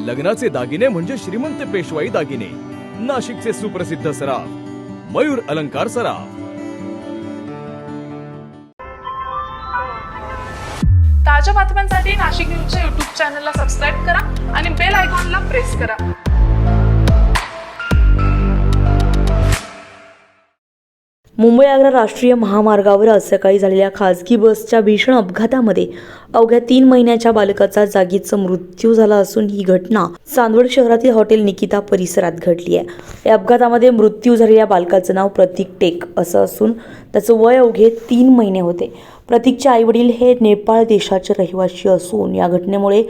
लग्नाचे दागिने म्हणजे श्रीमंत पेशवाई दागिने, नाशिकचे सुप्रसिद्ध सराफ मयूर अलंकार सराफ। ताज्या बातम्यांसाठी नाशिक न्यूजच्या YouTube चॅनलला सबस्क्राईब करा आणि बेल आयकॉनला प्रेस करा। मुंबई आग्रा राष्ट्रीय महामार्गावर आज सकाळी झालेल्या खासगी बसच्या भीषण अपघातामध्ये अवघ्या 3 महिन्याच्या बालकाचा जागीच मृत्यू झाला असून ही घटना चांदवड शहरातील हॉटेल निकिता परिसरात घडली आहे। या अपघातामध्ये मृत्यू झालेल्या बालकाचं नाव प्रतीक टेक असं असून त्याचं वय अवघे 3 महिने होते। प्रतीकचे आईवडील हे नेपाळ देशाचे रहिवासी असून या घटनेमुळे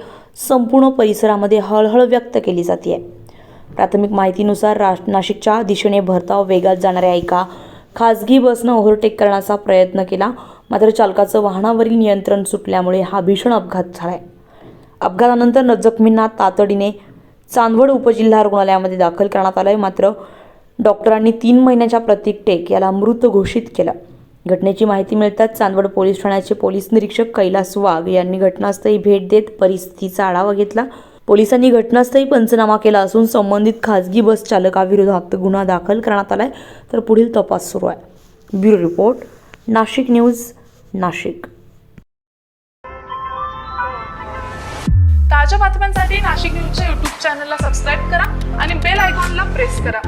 संपूर्ण परिसरामध्ये हळहळ व्यक्त केली जाते। प्राथमिक माहितीनुसार नाशिकच्या दिशेने भरधाव वेगात जाणाऱ्या एका खासगी बसनं ओव्हरटेक करण्याचा प्रयत्न केला, मात्र चालकाचं वाहनावरील नियंत्रण सुटल्यामुळे हा भीषण अपघात झालाय। अपघातानंतर जखमींना तातडीने चांदवड उपजिल्हा रुग्णालयामध्ये दाखल करण्यात आलंय, मात्र डॉक्टरांनी 3 महिन्याच्या प्रतीक टेक याला मृत घोषित केलं। घटनेची माहिती मिळताच चांदवड पोलीस ठाण्याचे पोलीस निरीक्षक कैलास वाघ यांनी घटनास्थळी भेट देत परिस्थितीचा आढावा घेतला। पोलिसांनी घटनास्थळी पंचनामा केला असून संबंधित खासगी बस चालकाविरोधात गुन्हा दाखल करण्यात आलाय, तर पुढील तपास सुरू आहे। Bureau report, Nashik news, Nashik. ताज्या बातम्यांसाठी नाशिक न्यूजच्या YouTube चॅनलला सबस्क्राईब करा आणि बेल आयकॉनला प्रेस करा।